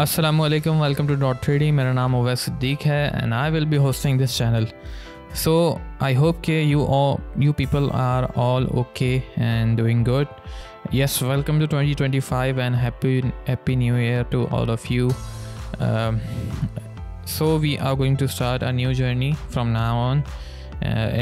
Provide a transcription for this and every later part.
Assalamualaikum, welcome to Dot 3D. मेरा नाम अवैस सिद्दीक है and I will be hosting this channel. So I hope कि you people are all okay and doing good. Yes, welcome to 2025 and happy new year to all of you. So we are going to start a new journey from now on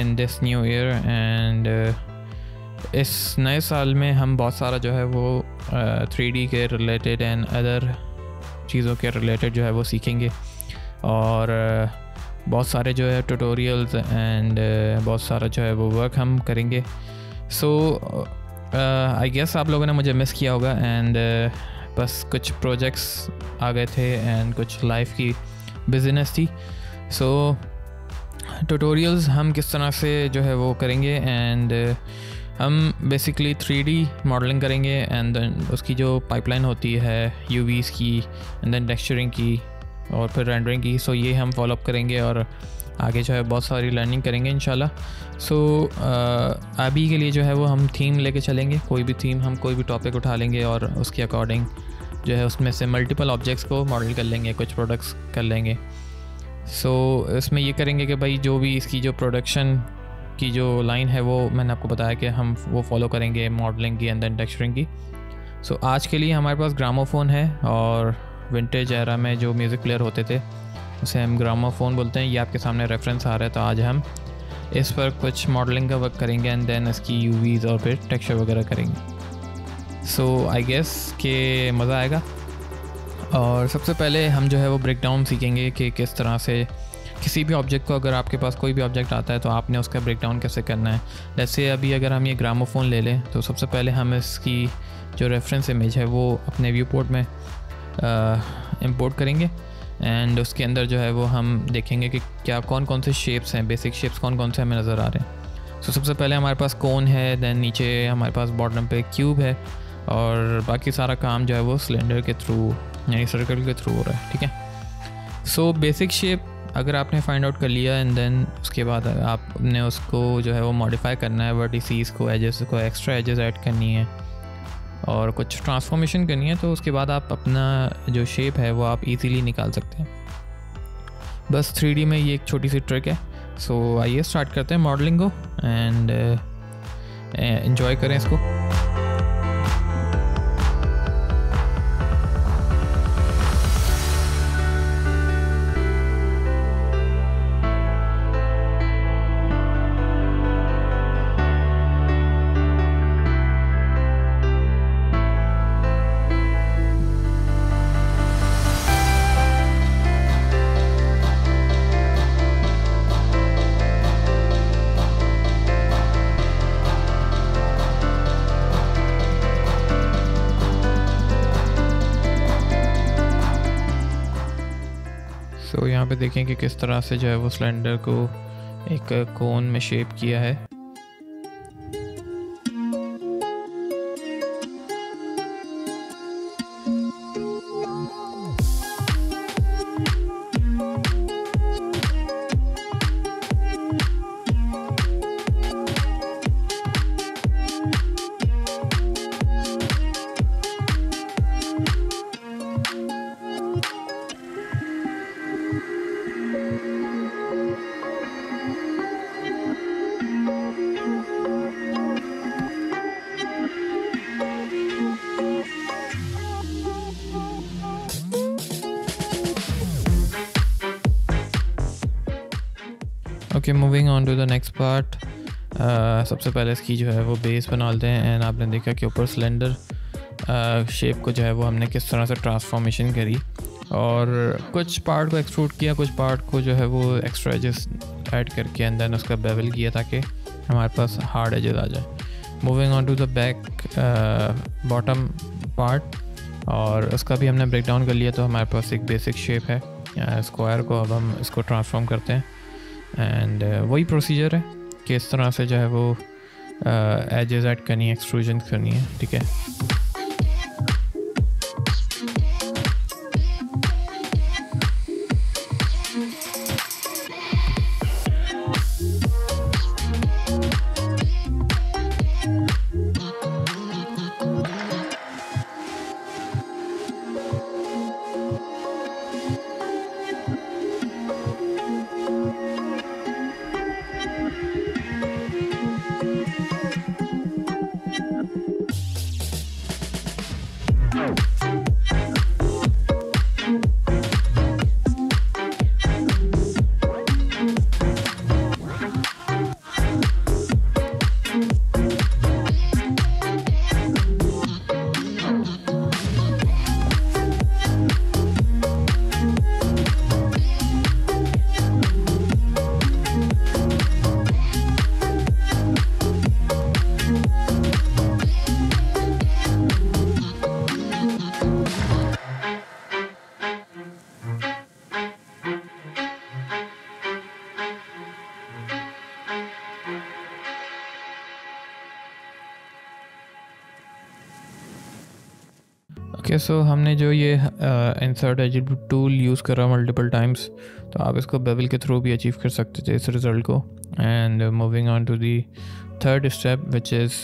in this new year and इस नए साल में हम बहुत सारा जो है वो 3D के रिलेटेड एंड अदर चीज़ों के रिलेटेड जो है वो सीखेंगे और बहुत सारे जो है ट्यूटोरियल्स एंड बहुत सारा जो है वो वर्क हम करेंगे. सो आई गेस आप लोगों ने मुझे मिस किया होगा एंड बस कुछ प्रोजेक्ट्स आ गए थे एंड कुछ लाइफ की बिजनेस थी. सो ट्यूटोरियल्स हम किस तरह से जो है वो करेंगे एंड हम बेसिकली 3D मॉडलिंग करेंगे एंड देन उसकी जो पाइपलाइन होती है UVs की एंड देन टेक्सचरिंग की और फिर रेंडरिंग की. सो ये हम फॉलोअप करेंगे और आगे जो है बहुत सारी लर्निंग करेंगे इंशाल्लाह. सो अभी के लिए जो है वो हम थीम लेके चलेंगे. कोई भी थीम, हम कोई भी टॉपिक उठा लेंगे और उसके अकॉर्डिंग जो है उसमें से मल्टीपल ऑब्जेक्ट्स को मॉडल कर लेंगे, कुछ प्रोडक्ट्स कर लेंगे. सो इसमें ये करेंगे कि भाई जो भी इसकी जो प्रोडक्शन की जो लाइन है वो मैंने आपको बताया कि हम वो फॉलो करेंगे मॉडलिंग की एंड देन टेक्सचरिंग की. सो आज के लिए हमारे पास ग्रामोफोन है और विंटेज एरा में जो म्यूज़िक प्लेयर होते थे उसे हम ग्रामोफोन बोलते हैं. ये आपके सामने रेफरेंस आ रहा है. तो आज हम इस पर कुछ मॉडलिंग का वर्क करेंगे एंड देन इसकी UVs और फिर टेक्सचर वगैरह करेंगे. सो आई गेस के मज़ा आएगा. और सबसे पहले हम जो है वो ब्रेक डाउन सीखेंगे कि किस तरह से किसी भी ऑब्जेक्ट को, अगर आपके पास कोई भी ऑब्जेक्ट आता है तो आपने उसका ब्रेक डाउन कैसे करना है. जैसे अभी अगर हम ये ग्रामोफोन ले लें तो सबसे पहले हम इसकी जो रेफरेंस इमेज है वो अपने व्यू पोर्ट में इंपोर्ट करेंगे एंड उसके अंदर जो है वो हम देखेंगे कि क्या कौन कौन से शेप्स हैं, बेसिक शेप्स कौन कौन से हमें नज़र आ रहे हैं. सो सबसे पहले हमारे पास कोन है, देन नीचे हमारे पास बॉटम पे क्यूब है और बाकी सारा काम जो है वो सिलेंडर के थ्रू यानी सर्कल के थ्रू हो रहा है. ठीक है. सो बेसिक शेप अगर आपने फाइंड आउट कर लिया एंड देन उसके बाद आपने उसको जो है वो मॉडिफाई करना है, वर्टिसीज़ को, एजेस को, एक्स्ट्रा एजेस ऐड करनी है और कुछ ट्रांसफॉर्मेशन करनी है. तो उसके बाद आप अपना जो शेप है वो आप इजीली निकाल सकते हैं. बस 3D में ये एक छोटी सी ट्रिक है. सो आइए स्टार्ट करते हैं मॉडलिंग को एंड एंजॉय करें इसको. तो यहाँ पे देखें कि किस तरह से जो है वो सिलेंडर को एक कोन में शेप किया है. Okay, moving on to the next part. सबसे पहले इसकी जो है वो बेस बना लेते हैं एंड आपने देखा कि ऊपर सिलेंडर शेप को जो है वो हमने किस तरह से ट्रांसफॉर्मेशन करी और कुछ पार्ट को एक्सट्रूड किया, कुछ पार्ट को जो है वो एक्स्ट्रा एजेस ऐड करके एंड देन उसका बेवल किया ताकि हमारे पास हार्ड एजेस आ जाए. Moving on to the back bottom part और उसका भी हमने ब्रेक डाउन कर लिया. तो हमारे पास एक बेसिक शेप है स्क्वायर को, अब हम इसको ट्रांसफॉर्म करते हैं एंड वही प्रोसीजर है कि इस तरह से जो है वो एजेस ऐड करनी है, एक्सट्रूजन करनी है. ठीक है. ओके, सो हमने जो ये इंसर्ट एज टूल यूज़ करा मल्टीपल टाइम्स, तो आप इसको बेवल के थ्रू भी अचीव कर सकते थे इस रिज़ल्ट को। And moving on to the third step which is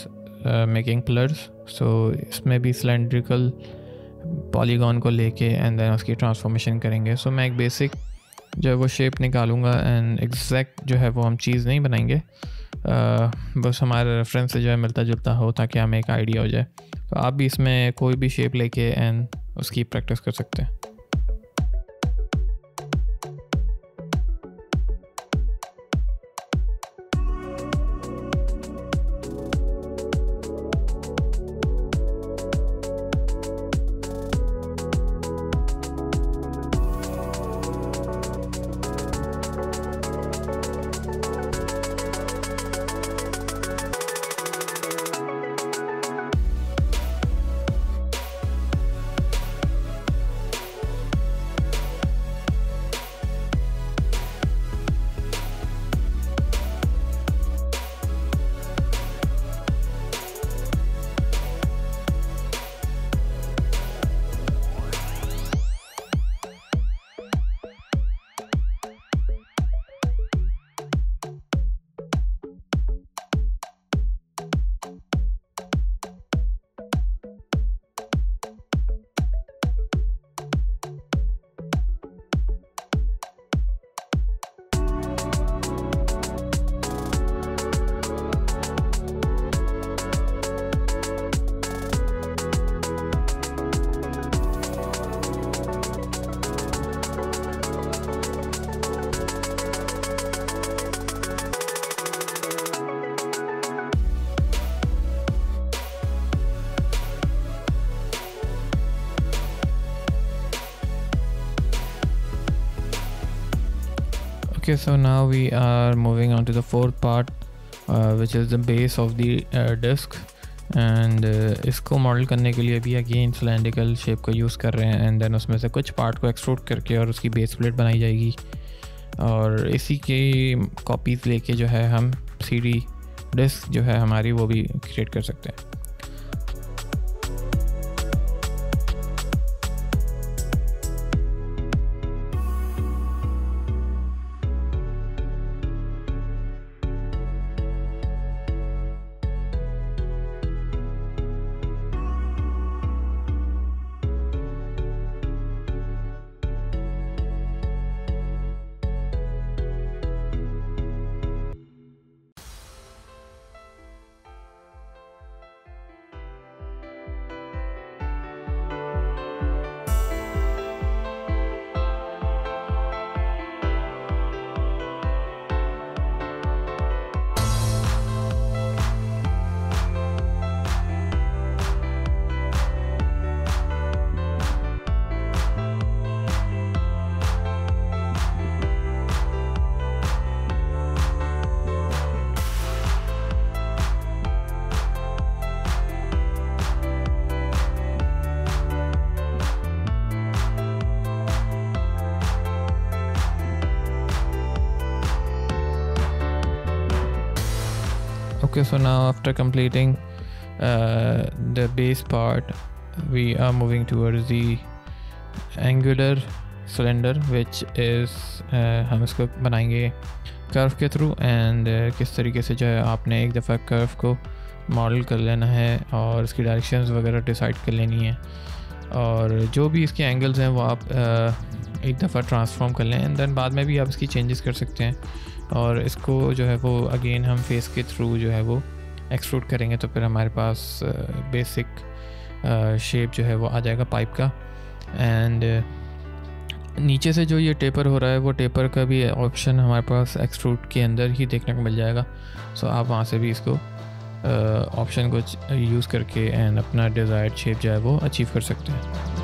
making pillars. So इसमें भी सिलेंड्रिकल पॉलीगॉन को लेके एंड देन उसकी ट्रांसफॉर्मेशन करेंगे। सो मैं एक बेसिक जो है वो शेप निकालूंगा एंड एग्जैक्ट जो है वो हम चीज़ नहीं बनाएंगे, बस हमारे रेफरेंस से जो है मिलता जुलता हो ताकि हमें एक आइडिया हो जाए। तो आप भी इसमें कोई भी शेप लेके एंड उसकी प्रैक्टिस कर सकते हैं। Okay, so now we are moving on to the fourth part, which is the base of the disc. And इसको मॉडल करने के लिए भी अगेन सिलेंड्रिकल शेप को यूज़ कर रहे हैं एंड देन उसमें से कुछ पार्ट को एक्सट्रूड करके और उसकी बेस प्लेट बनाई जाएगी, और इसी की कॉपीज़ लेके जो है हम CD डिस्क जो है हमारी वो भी क्रिएट कर सकते हैं। Okay, so now after completing the base part, we are moving towards the angular cylinder, which is हम इसको बनाएंगे कर्व के थ्रू। एंड किस तरीके से जो है आपने एक दफ़ा कर्व को मॉडल कर लेना है और इसकी डायरेक्शंस वगैरह डिसाइड कर लेनी है, और जो भी इसके एंगल्स हैं वो आप एक दफ़ा ट्रांसफॉर्म कर लें एंड देन बाद में भी आप इसकी चेंजेस कर सकते हैं। और इसको जो है वो अगेन हम फेस के थ्रू जो है वो एक्सट्रूड करेंगे, तो फिर हमारे पास बेसिक शेप जो है वो आ जाएगा पाइप का। एंड नीचे से जो ये टेपर हो रहा है वो टेपर का भी ऑप्शन हमारे पास एक्सट्रूड के अंदर ही देखने को मिल जाएगा। सो आप वहाँ से भी इसको ऑप्शन को यूज़ करके एंड अपना डिज़ायर्ड शेप जो है वो अचीव कर सकते हैं।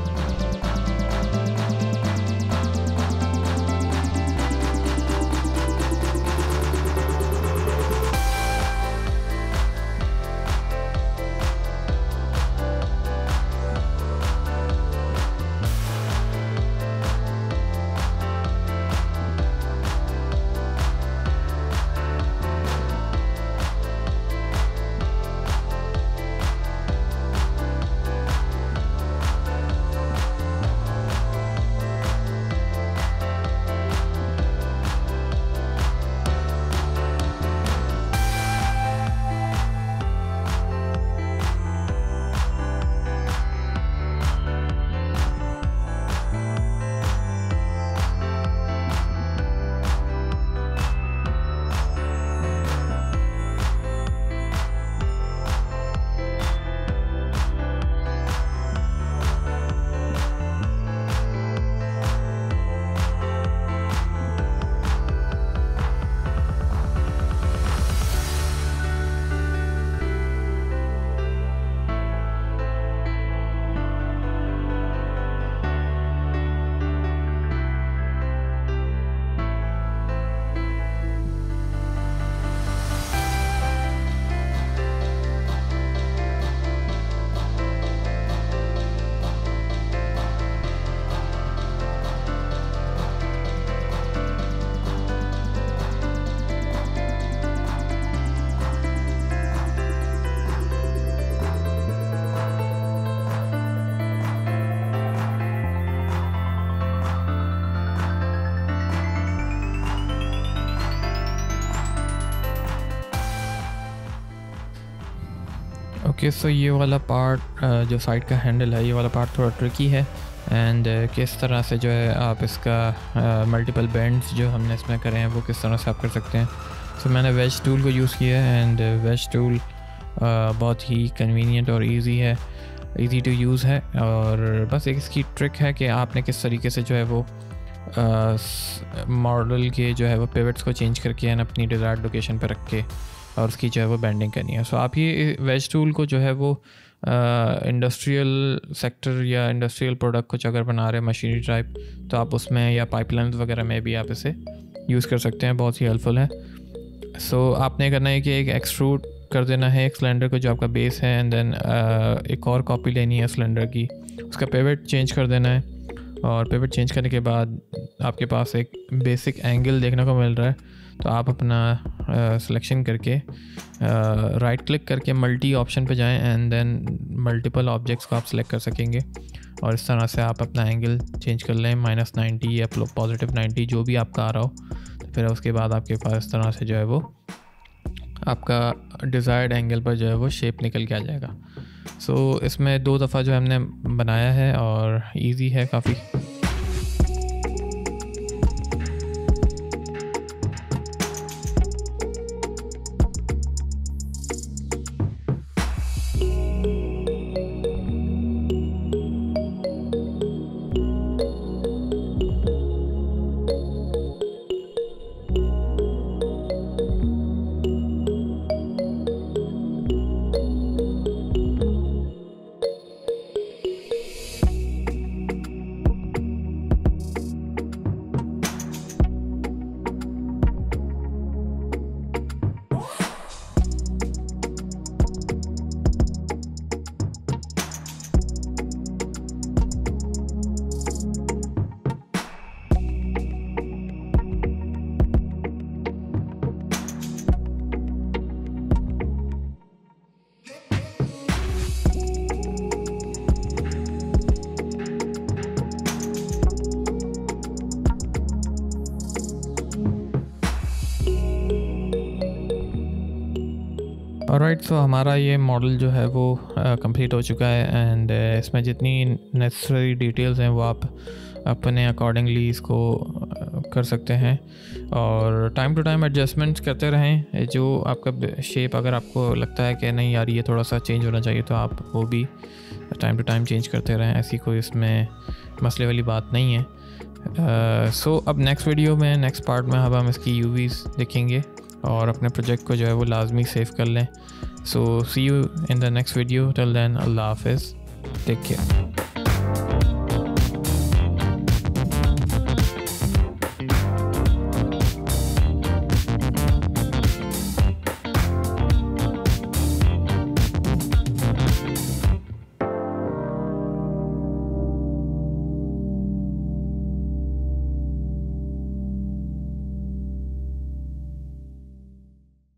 ओके, सो ये वाला पार्ट जो साइड का हैंडल है, ये वाला पार्ट थोड़ा ट्रिकी है। एंड किस तरह से जो है आप इसका मल्टीपल बेंड्स जो हमने इसमें करे हैं वो किस तरह से आप कर सकते हैं। सो मैंने वेज टूल को यूज़ किया है एंड वेज टूल बहुत ही कन्वीनियंट और इजी है, इजी टू यूज़ है। और बस एक इसकी ट्रिक है कि आपने किस तरीके से जो है वो मॉडल के जो है वो पिवट्स को चेंज करके एंड अपनी डिज़ायर्ड लोकेशन पर रख के और उसकी जो है वो बेंडिंग करनी है। सो आप ये वेज टूल को जो है वो इंडस्ट्रियल सेक्टर या इंडस्ट्रियल प्रोडक्ट कुछ अगर बना रहे हैं मशीनरी टाइप, तो आप उसमें या पाइपलाइंस वगैरह में भी आप इसे यूज़ कर सकते हैं, बहुत ही हेल्पफुल है। सो आपने करना है कि एक एक्सट्रूड कर देना है एक सिलेंडर को जो आपका बेस है, एंड देन एक और कॉपी लेनी है सिलेंडर की, उसका पिवट चेंज कर देना है। और पिवट चेंज करने के बाद आपके पास एक बेसिक एंगल देखने को मिल रहा है, तो आप अपना सिलेक्शन करके राइट क्लिक करके मल्टी ऑप्शन पे जाएं एंड देन मल्टीपल ऑब्जेक्ट्स को आप सेलेक्ट कर सकेंगे। और इस तरह से आप अपना एंगल चेंज कर लें, -90 या +90 जो भी आपका आ रहा हो। तो फिर उसके बाद आपके पास इस तरह से जो है वो आपका डिज़ायर्ड एंगल पर जो है वो शेप निकल के आ जाएगा। सो इसमें 2 दफ़ा जो हमने बनाया है और इजी है काफ़ी। ऑलराइट, सो हमारा ये मॉडल जो है वो कंप्लीट हो चुका है एंड इसमें जितनी नेसेसरी डिटेल्स हैं वो आप अपने अकॉर्डिंगली इसको कर सकते हैं। और टाइम टू टाइम एडजस्टमेंट्स करते रहें। जो आपका शेप अगर आपको लगता है कि नहीं यार ये थोड़ा सा चेंज होना चाहिए, तो आप वो भी टाइम टू टाइम चेंज करते रहें, ऐसी कोई इसमें मसले वाली बात नहीं है। सो अब नेक्स्ट वीडियो में, नेक्स्ट पार्ट में अब हम इसकी यूवीज़ देखेंगे और अपने प्रोजेक्ट को जो है वो लाजमी सेव कर लें। So see you in the next video, till then अल्लाह हाफिज़, टेक केयर।